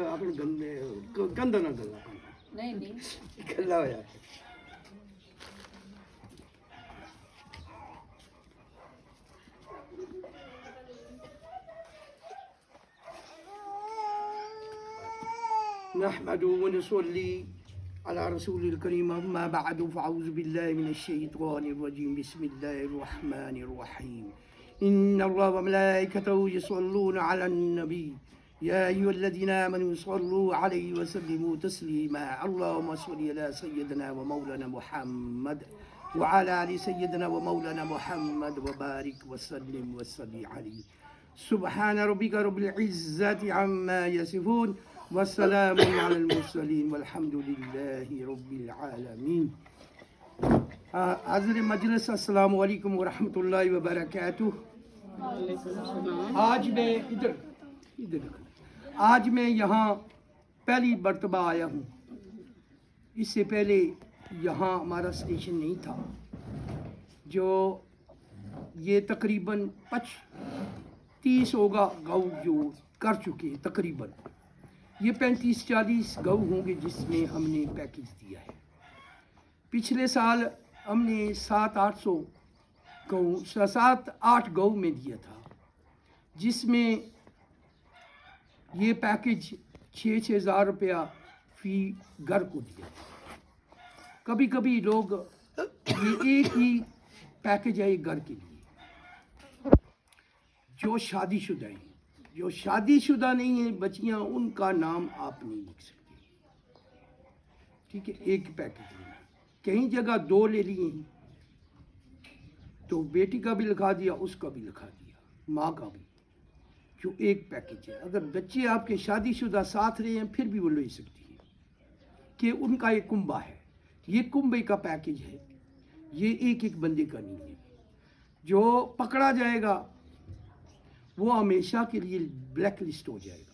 اپنے گندے گندا نہ گلا نہیں نہیں گلا ہوا نحمد ونصلي على رسول الكريم أما بعد فأعوذ بالله من الشيطان الرجيم بسم الله الرحمن الرحيم إن الله وملائكته يصلون على النبي يا أيها الذين آمنوا صلوا عليه وسلموا تسليما اللهم صل على سيدنا ومولانا محمد وعلى آل سيدنا ومولانا محمد وبارك وسلم وصل عليه سبحان ربك رب العزة عما يصفون والسلام على المرسلين والحمد لله رب العالمين. حاضر مجلس السلام علیکم ورحمۃ اللہ وبرکاتہ. آج میں یہاں پہلی مرتبہ آیا ہوں. اس سے پہلے یہاں ہمارا اسٹیشن نہیں تھا. جو یہ تقریباً 30 ہوگا گاؤں جو کر چکے تقریباً. یہ 35-40 گاؤں ہوں گے جس میں ہم نے پیکیج دیا ہے. پچھلے سال ہم نے 700-800 گاؤں 7-8 گاؤں میں دیا تھا جس میں یہ پیکیج 6-6 ہزار روپیہ فی گھر کو دیا. کبھی کبھی لوگ یہ ایک ہی پیکیج ہے ایک گھر کے لیے. جو شادی شدہ ہیں جو شادی شدہ نہیں ہیں بچیاں ان کا نام آپ نہیں لکھ سکتے. ٹھیک ہے ایک پیکیج لینا. کہیں جگہ 2 لے لیے ہیں تو بیٹی کا بھی لکھا دیا اس کا بھی لکھا دیا ماں کا بھی جو ایک پیکیج ہے. اگر بچے آپ کے شادی شدہ ساتھ رہے ہیں پھر بھی وہ لے سکتی ہیں کہ ان کا ایک کنبہ ہے. یہ کنبے کا پیکیج ہے. یہ ایک بندے کا نہیں ہے. جو پکڑا جائے گا وہ ہمیشہ کے لیے بلیک لسٹ ہو جائے گا.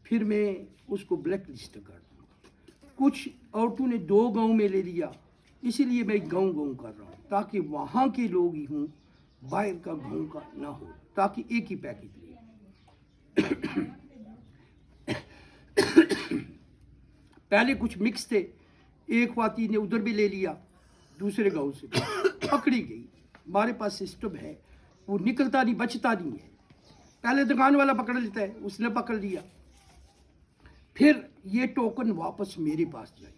پھر میں اس کو بلیک لسٹ کر دوں گا. کچھ عورتوں نے 2 گاؤں میں لے لیا اسی لیے میں گاؤں کر رہا ہوں تاکہ وہاں کے لوگ ہی ہوں باہر کا گاؤں کا نہ ہو تاکہ ایک ہی پیکیج لے. پہلے کچھ مکس تھے. ایک خواتین نے ادھر بھی لے لیا دوسرے گاؤں سے پکڑی گئی. ہمارے پاس سسٹم ہے وہ نکلتا نہیں بچتا نہیں ہے. پہلے دکان والا پکڑ لیتا ہے اس نے پکڑ لیا پھر یہ ٹوکن واپس میرے پاس جائے گی.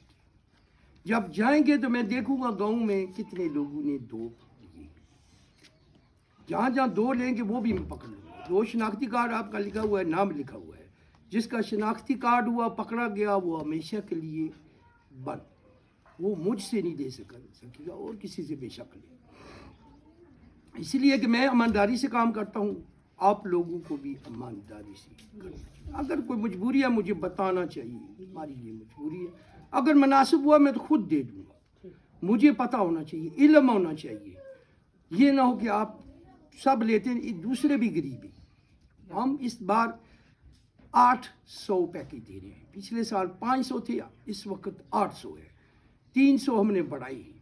جب جائیں گے تو میں دیکھوں گا گاؤں میں کتنے لوگوں نے 2 لیے. جہاں 2 لیں گے وہ بھی میں پکڑ لوں گا. 2 شناختی کارڈ آپ کا لکھا ہوا ہے نام لکھا ہوا ہے. جس کا شناختی کارڈ ہوا پکڑا گیا وہ ہمیشہ کے لیے بند. وہ مجھ سے نہیں لے سکے گا اور کسی سے بے شک لے. اس لیے کہ میں ایمانداری سے کام کرتا ہوں. آپ لوگوں کو بھی ایمانداری سے کرنا چاہیے. اگر کوئی مجبوری ہے مجھے بتانا چاہیے. ہماری یہ مجبوری ہے. اگر مناسب ہوا میں تو خود دے دوں گا. مجھے پتہ ہونا چاہیے علم ہونا چاہیے. یہ نہ ہو کہ آپ سب لیتے ہیں دوسرے بھی غریب ہیں. ہم اس بار 800 پیکیج دے رہے ہیں. پچھلے سال 500 تھے اس وقت 800 ہے. 300 ہم نے بڑھائی ہے.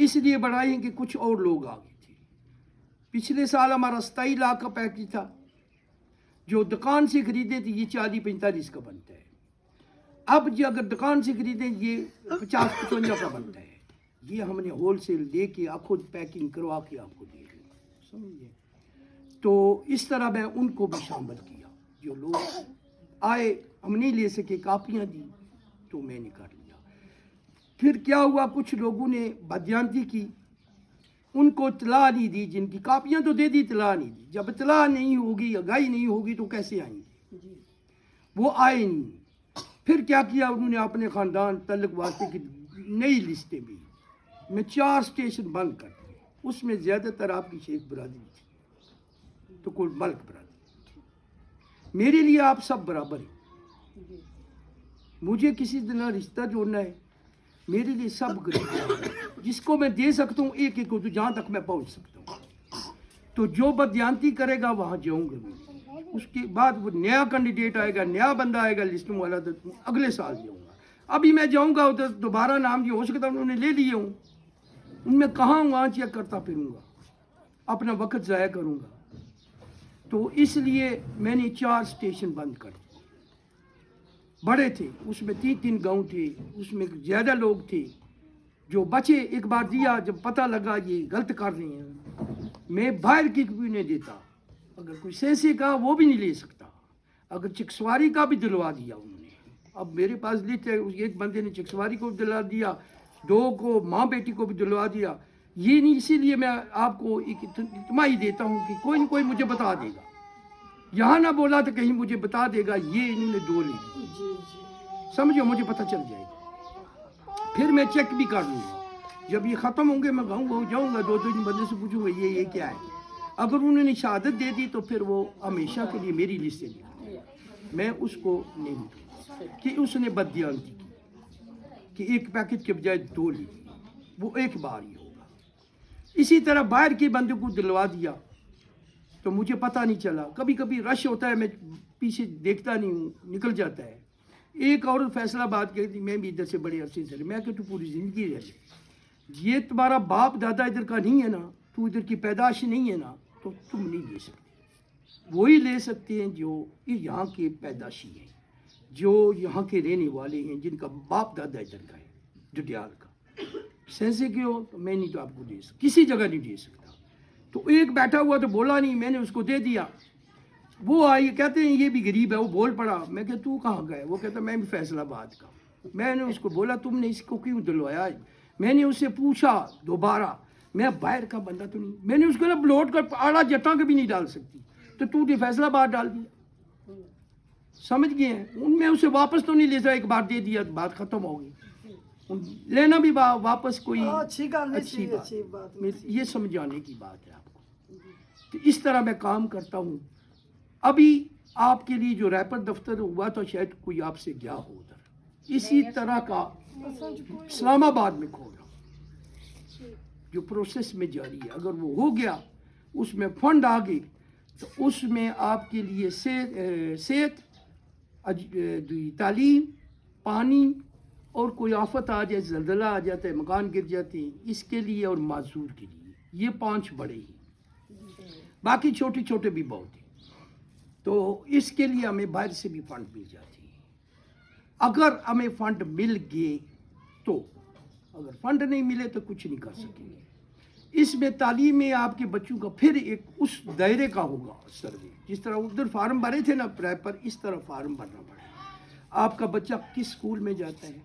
اس لیے بڑھائی ہیں کہ کچھ اور لوگ آ گئے تھے. پچھلے سال ہمارا 27 لاکھ کا پیکیج تھا. جو دکان سے خریدے تھے یہ 40-45 کا بنتا ہے. اب جو اگر دکان سے خریدیں یہ 50-55 کا بنتا ہے. یہ ہم نے ہول سیل دے کے آپ خود پیکنگ کروا کے آپ کو دے دیں گے. سمجھے. تو اس طرح میں ان کو بھی شامل کیا. جو لوگ آئے ہم نہیں لے سکے کاپیاں دی تو میں نے کر لیا. پھر کیا ہوا کچھ لوگوں نے بدیانتی کی. ان کو اطلاع نہیں دی. جن کی کاپیاں تو دے دی اطلاع نہیں دی. جب اطلاع نہیں ہوگی آگاہی نہیں ہوگی تو کیسے آئیں گے. وہ آئے نہیں. پھر کیا کیا انہوں نے اپنے خاندان تعلق واسطے کی نئی لسٹیں بھی. میں 4 اسٹیشن بند کر دیے. اس میں زیادہ تر آپ کی شیخ برادری تھی تو کوئی ملک برادری تھی. میرے لیے آپ سب برابر ہیں. مجھے کسی طرح رشتہ جوڑنا ہے میرے لیے سب غریب جس کو میں دے سکتا ہوں ایک کو تو جہاں تک میں پہنچ سکتا ہوں. تو جو بدیانتی کرے گا وہاں جاؤں گا. اس کے بعد وہ نیا کینڈیڈیٹ آئے گا نیا بندہ آئے گا لسٹ میں والا تو اگلے سال جاؤں گا. ابھی میں جاؤں گا ادھر دوبارہ نام جو ہو سکتا انہوں نے لے لیے ہوں. ان میں کہاں وہاں چیک کرتا پھروں گا. اپنا وقت ضائع کروں گا. تو اس لیے میں نے 4 اسٹیشن بند کر دیے. بڑے تھے, اس میں 3 گاؤں تھے, اس میں زیادہ لوگ تھے. جو بچے ایک بار دیا, جب پتہ لگا یہ غلط کر رہے ہیں, میں باہر کی بھی نہیں دیتا. اگر کوئی سینسے کا وہ بھی نہیں لے سکتا. اگر چکسواری کا بھی دلوا دیا انہوں نے. اب میرے پاس لسٹ ہے, ایک بندے نے چکسواری کو دلوا دیا, 2 کو ماں بیٹی کو بھی دلوا دیا. یہ نہیں, اسی لیے میں آپ کو ایک اطمینان دیتا ہوں کہ کوئی نہ کوئی مجھے بتا دے گا. یہاں نہ بولا تو کہیں مجھے بتا دے گا یہ انہوں نے 2 لی. سمجھو, مجھے پتہ چل جائے گا. پھر میں چیک بھی کر لوں گا. جب یہ ختم ہوں گے میں گاؤں جاؤں گا, 2 بندے سے پوچھوں گا یہ کیا ہے. اگر انہوں نے شہادت دے دی تو پھر وہ ہمیشہ کے لیے میری لسٹ سے لیا. میں اس کو نہیں لوں کہ اس نے بددیانتی کی کہ ایک پیکٹ کے بجائے 2 لی. وہ ایک بار ہی ہوگا. اسی طرح باہر کے بندے کو دلوا دیا تو مجھے پتہ نہیں چلا. کبھی کبھی رش ہوتا ہے, میں پیچھے دیکھتا نہیں ہوں, نکل جاتا ہے. ایک عورت فیصل آباد کہتی میں بھی ادھر سے بڑے عرصے سے, میں کہ تو پوری زندگی رہ لے, یہ تمہارا باپ دادا ادھر کا نہیں ہے نا, تو ادھر کی پیدائش نہیں ہے نا, تو تم نہیں لے سکتے. وہی لے سکتے ہیں جو یہاں کے پیدائشی ہیں, جو یہاں کے رہنے والے ہیں, جن کا باپ دادا ادھر کا ہے, ڈڈیال کا. سینسے کی ہو تو میں نہیں تو آپ کو دے سکتا, کسی جگہ نہیں دے سکتا. تو ایک بیٹھا ہوا تو بولا نہیں, میں نے اس کو دے دیا. وہ آئی, کہتے ہیں یہ بھی غریب ہے, وہ بول پڑا. میں کہ تو کہاں گئے؟ وہ کہتا میں بھی فیصل آباد کا. میں نے اس کو بولا تم نے اس کو کیوں دلوایا؟ میں نے اس سے پوچھا دوبارہ, میں باہر کا بندہ تو نہیں. میں نے اس کو بلوٹ کر آڑا جٹاں کے بھی نہیں ڈال سکتی, تو نے فیصل آباد ڈال دیا. سمجھ گئے ہیں. ان میں اسے واپس تو نہیں لے جا, ایک بار دے دیا بات ختم ہو گئی. لینا بھی واپس کوئی اچھی بات, یہ سمجھانے کی بات ہے آپ کو. تو اس طرح میں کام کرتا ہوں. ابھی آپ کے لیے جو ریپر دفتر ہوا تو شاید کوئی آپ سے گیا ہو ادھر, اسی طرح کا اسلام آباد میں کھولا جو پروسیس میں جاری ہے. اگر وہ ہو گیا, اس میں فنڈ آ گئے, تو اس میں آپ کے لیے صحت, تعلیم, پانی, اور کوئی آفت آ جائے, زلزلہ آ جاتا ہے, مکان گر جاتے ہیں, اس کے لیے اور معذور کے لیے, یہ 5 بڑے ہیں. باقی چھوٹے چھوٹے بھی بہت ہیں. تو اس کے لیے ہمیں باہر سے بھی فنڈ مل جاتے ہیں. اگر ہمیں فنڈ مل گئے تو, اگر فنڈ نہیں ملے تو کچھ نہیں کر سکیں گے. اس میں تعلیم میں آپ کے بچوں کا پھر ایک اس دائرے کا ہوگا سروے. جس طرح ادھر فارم بھرے تھے نا پر, اس طرح فارم بھرنا پڑے گا. آپ کا بچہ کس اسکول میں جاتا ہے,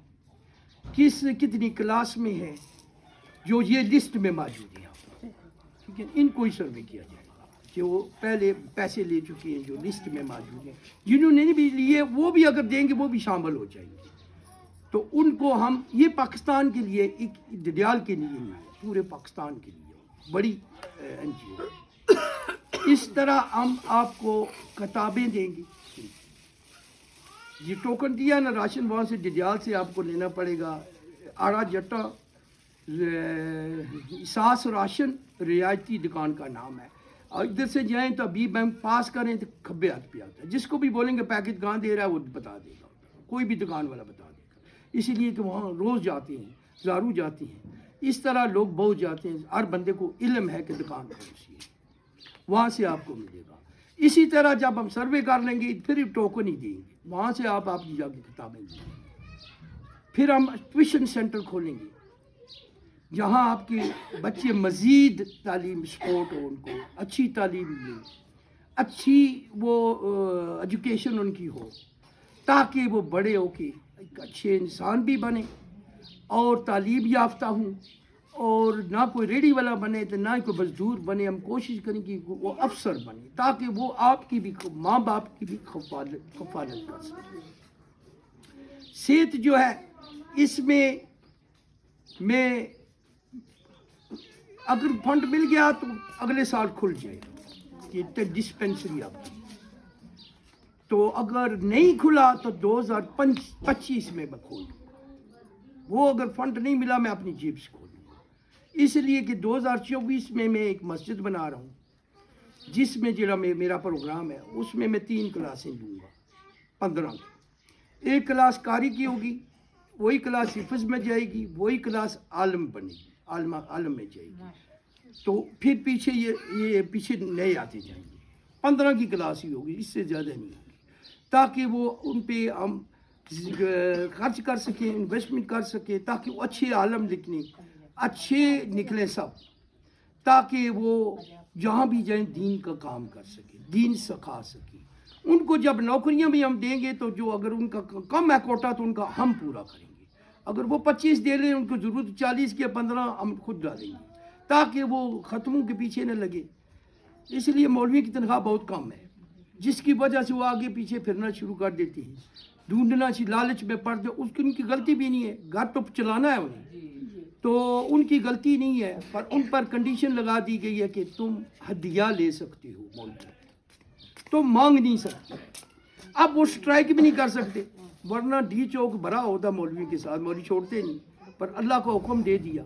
کتنی کلاس میں ہے, جو یہ لسٹ میں موجود ہے. ٹھیک ہے, ان کو ہی سروے کیا جائے گا. جو پہلے پیسے لے چکے ہیں, جو لسٹ میں موجود ہیں, جنہوں نے بھی لیے وہ بھی اگر دیں گے وہ بھی شامل ہو جائیں گے. تو ان کو ہم, یہ پاکستان کے لیے, ایک ڈڈیال کے لیے نہیں ہے, پورے پاکستان کے لیے بڑی این جی او. اس طرح ہم آپ کو کتابیں دیں گے. یہ ٹوکن دیا نا راشن, وہاں سے ڈڈیال سے آپ کو لینا پڑے گا. آڑا جٹا ساس راشن رعایتی دکان کا نام ہے. اور ادھر سے جائیں تو ابھی بینک پاس کریں تو کھبے ہاتھ پہ آتا ہے. جس کو بھی بولیں گے پیکٹ کہاں دے رہا ہے وہ بتا دے گا, کوئی بھی دکان والا بتا دے گا. اسی لیے کہ وہاں روز جاتے ہیں, زارو جاتے ہیں, اس طرح لوگ بہت جاتے ہیں. ہر بندے کو علم ہے کہ دکان کون سی ہے, وہاں سے آپ کو ملے گا. اسی طرح جب ہم سروے کر لیں گے پھر ٹوکن ہی دیں گے, وہاں سے آپ کی جا کے کتابیں لیں گے. پھر ہم ٹیوشن سینٹر کھولیں گے جہاں آپ کے بچے مزید تعلیم سپورٹ ہو, ان کو اچھی تعلیم ملے, اچھی وہ ایجوکیشن ان کی ہو, تاکہ وہ بڑے ہو کے ایک اچھے انسان بھی بنے اور تعلیم یافتہ ہوں, اور نہ کوئی ریڑھی والا بنے تو نہ کوئی مزدور بنے. ہم کوشش کریں کہ وہ افسر بنے تاکہ وہ آپ کی بھی, ماں باپ کی بھی کفالت کر سکے. صحت جو ہے اس میں اگر فنڈ مل گیا تو اگلے سال کھل جائے یہ ڈسپینسری آپ کی. تو اگر نہیں کھلا تو 2025 میں کھولوں. وہ اگر فنڈ نہیں ملا میں اپنی جیب سے کھولوں. اس لیے کہ 2024 میں ایک مسجد بنا رہا ہوں, جس میں جڑا میرا پروگرام ہے, اس میں 3 کلاسیں لوں گا 15 کی. ایک کلاس قاری کی ہوگی, وہی کلاس حفظ میں جائے گی, وہی کلاس عالم بنے گی, عالم میں جائے گی. تو پھر پیچھے یہ پیچھے نئے آتے جائیں گے. 15 کی کلاس ہی ہوگی، اس سے زیادہ نہیں ہوگی، تاکہ وہ ان پہ ہم خرچ کر سکیں، انویسٹمنٹ کر سکیں، تاکہ وہ اچھے عالم نکلیں، اچھے نکلیں سب، تاکہ وہ جہاں بھی جائیں دین کا کام کر سکیں، دین سکھا سکیں۔ ان کو جب نوکریاں بھی ہم دیں گے تو جو اگر ان کا کم ہے کوٹا تو ان کا ہم پورا کریں گے، اگر وہ 25 دے لیں ان کو ضرورت 40 کے 15 ہم خود ڈالیں گے، تاکہ وہ ختموں کے پیچھے نہ لگے۔ اس لیے مولوی کی تنخواہ بہت کم ہے، جس کی وجہ سے وہ آگے پیچھے پھرنا شروع کر دیتے ہیں، ڈھونڈنا چاہیے، لالچ میں پڑ دے، اس کی ان کی غلطی بھی نہیں ہے، گھر تو چلانا ہے انہیں، تو ان کی غلطی نہیں ہے، پر ان پر کنڈیشن لگا دی گئی ہے کہ تم ہدیہ لے سکتے ہو مولوی، تم مانگ نہیں سکتے۔ اب وہ سٹرائک بھی نہیں کر سکتے، ورنہ ڈی چوک بھرا ہوتا مولوی کے ساتھ، مولوی چھوڑتے نہیں، پر اللہ کو حکم دے دیا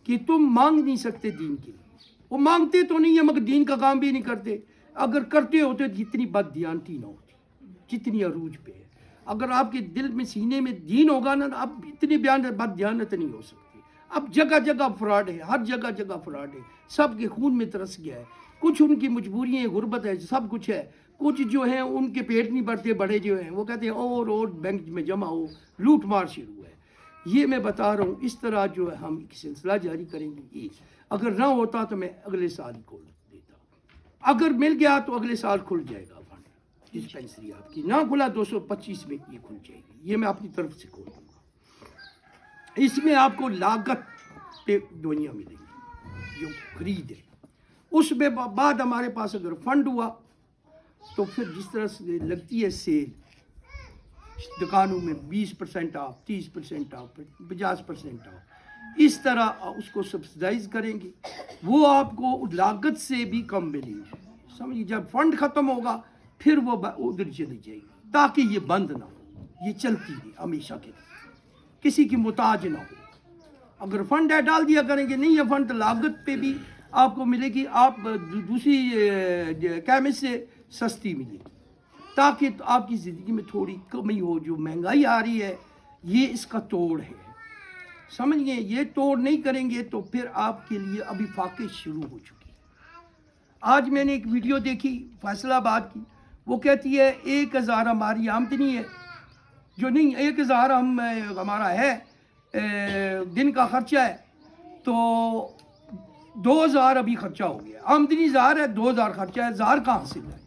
کہ تم مانگ نہیں سکتے دین کے لیے۔ وہ مانگتے تو نہیں ہیں مگر دین کا کام بھی نہیں کرتے، اگر کرتے ہوتے تو جتنی بد دیانتی نہ ہوتی جتنی عروج پہ ہے۔ اگر آپ کے دل میں سینے میں دین ہوگا نا، اب اتنی بد دیانت نہیں ہو سکتی۔ اب جگہ جگہ فراڈ ہے، ہر جگہ جگہ فراڈ ہے، سب کے خون میں ترس گیا ہے، کچھ ان کی مجبوریاں غربت ہے، سب کچھ ہے، کچھ جو ہیں ان کے پیٹ نہیں بھرتے، بڑے جو ہیں وہ کہتے ہیں اور بینک میں جمع ہو، لوٹ مار شروع ہے۔ یہ میں بتا رہا ہوں، اس طرح جو ہے ہم ایک سلسلہ جاری کریں گے، اگر نہ ہوتا تو میں اگلے سال کھول دیتا، اگر مل گیا تو اگلے سال کھل جائے گا فنڈ ڈسپینسری آپ کی، نہ کھلا 225 میں یہ کھل جائے گی، یہ میں اپنی طرف سے کھول دوں گا۔ اس میں آپ کو لاگت پہ دنیا ملے گی جو خرید ہے، اس میں بعد ہمارے پاس اگر فنڈ ہوا تو پھر جس طرح سے لگتی ہے سیل دکانوں میں 20% آف، 30% آف، 50% آف، اس طرح اس کو سبسڈائز کریں گے، وہ آپ کو لاگت سے بھی کم ملے گی، سمجھیے۔ جب فنڈ ختم ہوگا پھر وہ ادھر چلی جائے گی، تاکہ یہ بند نہ ہو، یہ چلتی ہے ہمیشہ کے لیے، کسی کی محتاج نہ ہو۔ اگر فنڈ ہے ڈال دیا کریں گے، نہیں ہے فنڈ تو لاگت پہ بھی آپ کو ملے گی، آپ دوسری کیمسٹ سے سستی ملے گی، تاکہ آپ کی زندگی میں تھوڑی کمی ہو۔ جو مہنگائی آ رہی ہے یہ اس کا توڑ ہے، سمجھ گئے؟ یہ توڑ نہیں کریں گے تو پھر آپ کے لیے ابھی فاقے شروع ہو چکی ہے۔ آج میں نے ایک ویڈیو دیکھی فیصل آباد کی، وہ کہتی ہے 1000 ہماری آمدنی ہے، جو نہیں 1000 ہمارا ہے دن کا خرچہ ہے، تو 2000 ابھی خرچہ ہو گیا، آمدنی 1000 ہے، 2000 خرچہ ہے، 1000 کہاں سے لائے؟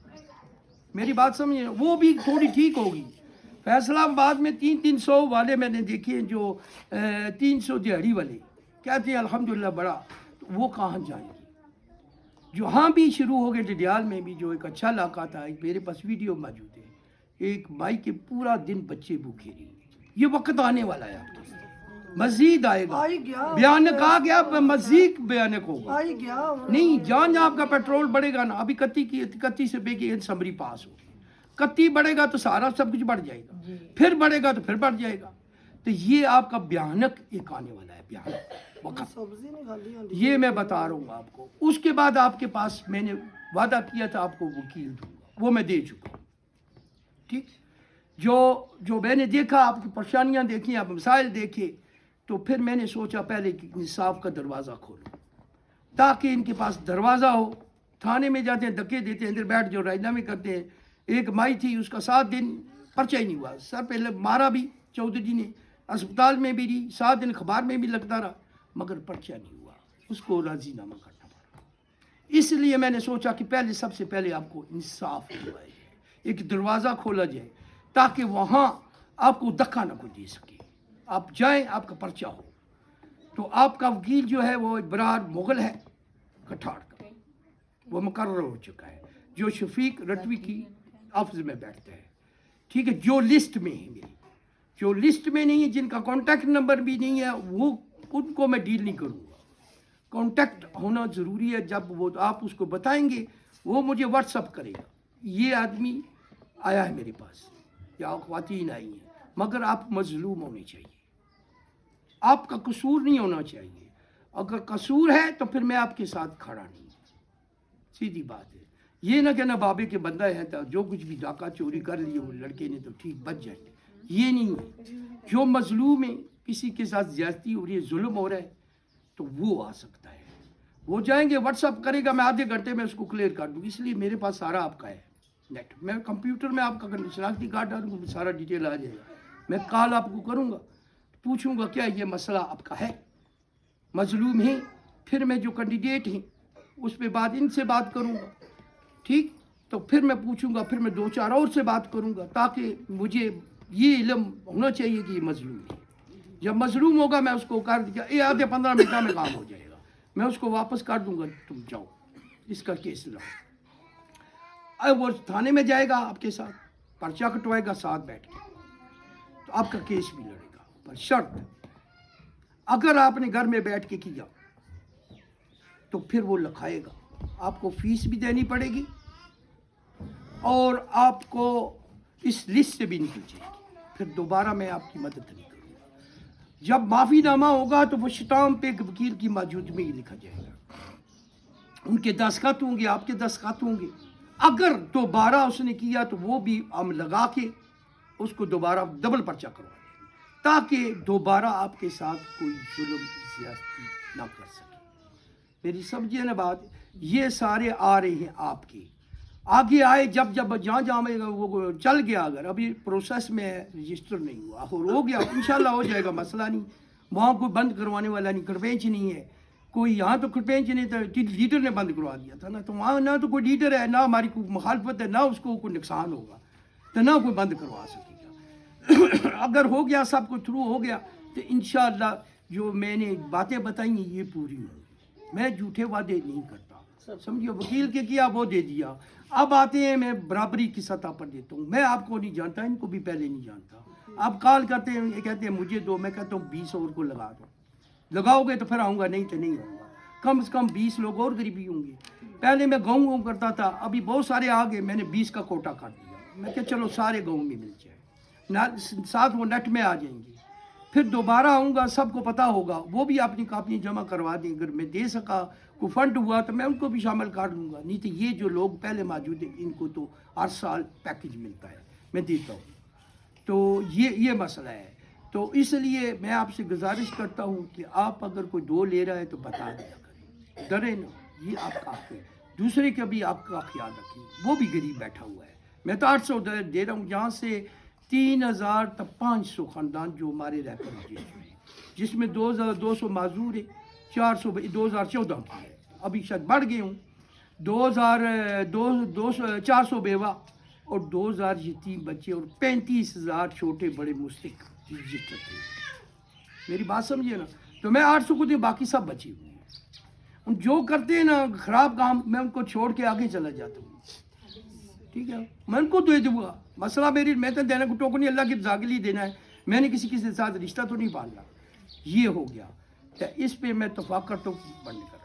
میری بات سمجھے؟ وہ بھی تھوڑی ٹھیک ہوگی۔ فیصلہ آباد میں 300 والے میں نے دیکھے، جو 300 دیہڑی والے کہتے ہیں الحمدللہ بڑا، وہ کہاں جائیں گے؟ جو ہاں بھی شروع ہو گئے، ڈڈیال میں بھی جو ایک اچھا علاقہ تھا، ایک میرے پاس ویڈیو موجود ہے، ایک مائی کے پورا دن بچے بھوکے رہے، یہ وقت آنے والا ہے، آپ کے مزید آئے گا، بیانک آ گیا، مزید بیانک ہوگا، نہیں جان آپ کا پیٹرول بڑھے گا نا، ابھی 31 روپے کی سمری پاس ہو، 31 بڑھے گا تو سارا سب کچھ بڑھ جائے گا، پھر بڑھے گا تو پھر بڑھ جائے گا، تو یہ آپ کا بیانک ایک آنے والا ہے، بیانک وقت، یہ میں بتا رہا ہوں آپ کو۔ اس کے بعد آپ کے پاس میں نے وعدہ کیا تھا آپ کو وکیل دوں گا، وہ میں دے چکا ہوں، ٹھیک۔ جو میں نے دیکھا، آپ کی پریشانیاں دیکھی، آپ مسائل دیکھے، تو پھر میں نے سوچا پہلے کہ انصاف کا دروازہ کھولو، تاکہ ان کے پاس دروازہ ہو۔ تھانے میں جاتے ہیں، دھکے دیتے ہیں، اندر بیٹھ جو راجنامے میں کرتے ہیں۔ ایک مائی تھی، اس کا 7 دن پرچہ ہی نہیں ہوا، سر پہ مارا بھی چودھری نے، اسپتال میں بھی رہی، 7 دن اخبار میں بھی لگتا رہا، مگر پرچہ نہیں ہوا، اس کو راضی نامہ کرنا پڑا۔ اس لیے میں نے سوچا کہ پہلے سب سے پہلے آپ کو انصاف دلوایا جائے، ایک دروازہ کھولا جائے، تاکہ وہاں آپ کو دھکا نہ کوئی دے سکے، آپ جائیں، آپ کا پرچہ ہو۔ تو آپ کا وکیل جو ہے وہ ابرار مغل ہے، کٹھاڑ کا، وہ مقرر ہو چکا ہے، جو شفیق رٹوی کی آفس میں بیٹھتا ہے، ٹھیک ہے، جو لسٹ میں ہیں میری، جو لسٹ میں نہیں ہے، جن کا کانٹیکٹ نمبر بھی نہیں ہے، وہ ان کو میں ڈیل نہیں کروں گا۔ کانٹیکٹ ہونا ضروری ہے، جب وہ آپ اس کو بتائیں گے وہ مجھے واٹس اپ کرے گا، یہ آدمی آیا ہے میرے پاس یا خواتین آئی ہیں، مگر آپ مظلوم ہونے چاہیے، آپ کا قصور نہیں ہونا چاہیے، اگر قصور ہے تو پھر میں آپ کے ساتھ کھڑا نہیں، سیدھی بات ہے۔ یہ نہ کہنا بابے کے بندہ ہے تو جو کچھ بھی ڈاکہ چوری کر لی وہ لڑکے نے تو ٹھیک بچ جائے، یہ نہیں ہے۔ جو مظلوم ہے، کسی کے ساتھ زیادتی ہو رہی ہے، ظلم ہو رہا ہے، تو وہ آ سکتا ہے، وہ جائیں گے واٹس اپ کرے گا, میں آدھے گھنٹے میں اس کو کلیئر کر دوں. اس لیے میرے پاس سارا آپ کا ہے نیٹ. میں کمپیوٹر میں آپ کا شناختی کارڈ ڈالوں گا, سارا ڈیٹیل آ جائے گا. میں کال آپ کو کروں گا, پوچھوں گا کیا یہ مسئلہ آپ کا ہے, مظلوم ہیں. پھر میں جو کینڈیڈیٹ ہیں اس پہ ان سے بات کروں گا, ٹھیک. تو پھر میں پوچھوں گا, پھر میں 2-4 اور سے بات کروں گا, تاکہ مجھے یہ علم ہونا چاہیے کہ یہ مظلوم ہے. جب مظلوم ہوگا میں اس کو کر دیا, یہ آدھے 15 منٹ میں کام ہو جائے گا, میں اس کو واپس کر دوں گا, تم جاؤ اس کا کیس لاؤ. وہ تھانے میں جائے گا آپ کے ساتھ, پرچہ کٹوائے گا ساتھ بیٹھ کے, تو آپ کا کیس بھی لڑے گا. پر شرط, اگر آپ نے گھر میں بیٹھ کے کیا تو پھر وہ لکھائے گا, آپ کو فیس بھی دینی پڑے گی اور آپ کو اس لسٹ سے بھی نکل جائے گی. پھر دوبارہ میں آپ کی مدد نہیں کروں گا. جب معافی نامہ ہوگا تو وہ اسٹامپ پہ ایک وکیل کی موجودگی میں ہی لکھا جائے گا, ان کے دستخط ہوں گے, آپ کے دستخط ہوں گے. اگر دوبارہ اس نے کیا تو وہ بھی ہم لگا کے اس کو دوبارہ ڈبل پرچہ کروا دیں, تاکہ دوبارہ آپ کے ساتھ کوئی ظلم زیادتی نہ کر سکے. میری سمجھیے نا بات, یہ سارے آ رہے ہیں آپ کے آگے آئے. جب جہاں میں وہ چل گیا, اگر ابھی پروسیس میں رجسٹر نہیں ہوا, ہو گیا انشاءاللہ ہو جائے گا, مسئلہ نہیں. وہاں کوئی بند کروانے والا نہیں, کرپینچ نہیں ہے کوئی, یہاں تو کرپینچ نہیں تھا, لیڈر نے بند کروا دیا تھا نا. تو وہاں نہ تو کوئی لیڈر ہے, نہ ہماری کوئی مخالفت ہے, نہ اس کو کوئی نقصان ہوگا, تو نہ کوئی بند کروا سکے گا. اگر ہو گیا, سب کو تھرو ہو گیا, تو انشاءاللہ جو میں نے باتیں بتائی ہیں یہ پوری ہوں گی. میں جھوٹے وعدے نہیں کرتا, سمجھو. وکیل کے کیا وہ دے دیا. اب آتے ہیں, میں برابری کی سطح پر دیتا ہوں. میں آپ کو نہیں جانتا, ان کو بھی پہلے نہیں جانتا. آپ کال کرتے ہیں, یہ کہتے ہیں مجھے دو, میں کہتا ہوں 20 اور کو لگا دو. لگاؤ گے تو پھر آؤں گا, نہیں تو نہیں آؤں گا. کم سے کم 20 لوگ اور غریبی ہوں گے. پہلے میں گاؤں کرتا تھا, ابھی بہت سارے آ گئے, میں نے 20 کا کوٹا کر دیا. میں کہ چلو سارے گاؤں میں مل جائے, ساتھ وہ نیٹ میں آ جائیں گے. پھر دوبارہ آؤں گا, سب کو پتہ ہوگا, وہ بھی اپنی کاپیاں جمع کروا دیں. اگر میں دے سکا, کوئی فنڈ ہوا تو میں ان کو بھی شامل کر لوں گا. نہیں تو یہ جو لوگ پہلے موجود ہیں ان کو تو ہر سال پیکج ملتا ہے, میں دیتا ہوں. تو یہ مسئلہ ہے. تو اس لیے میں آپ سے گزارش کرتا ہوں کہ آپ اگر کوئی 2 لے رہا ہے تو بتا دیا کریں, ڈرے نا. یہ آپ کا حق ہے, دوسرے کا بھی آپ کا خیال رکھیں, وہ بھی غریب بیٹھا ہوا ہے. میں تو 800 دے رہا ہوں, جہاں سے 3000 تک 500 خاندان جو ہمارے رہتے ہیں, جس میں 2200 معذور ہے, 400 2014 کی ہے, ابھی شاید بڑھ گئے ہوں, 400 بیوہ اور 2000 یتیم بچے اور 35,000 چھوٹے بڑے مستحق رجسٹر تھے. میری بات سمجھیے نا. تو میں 800 کو دیں, باقی سب بچے ہوئے ہیں. ان جو کرتے ہیں نا خراب کام, میں ان کو چھوڑ کے آگے چلا جاتا ہوں. ٹھیک ہے, میں ان کو دے دوں گا. مسئلہ میری, میں تو دینا کو ٹوکن نہیں, اللہ کی رضا کے لیے دینا ہے. میں نے کسی کے ساتھ رشتہ تو نہیں پالنا. یہ ہو گیا, تو اس پہ میں اتفاق کرتا ہوں, بند کر.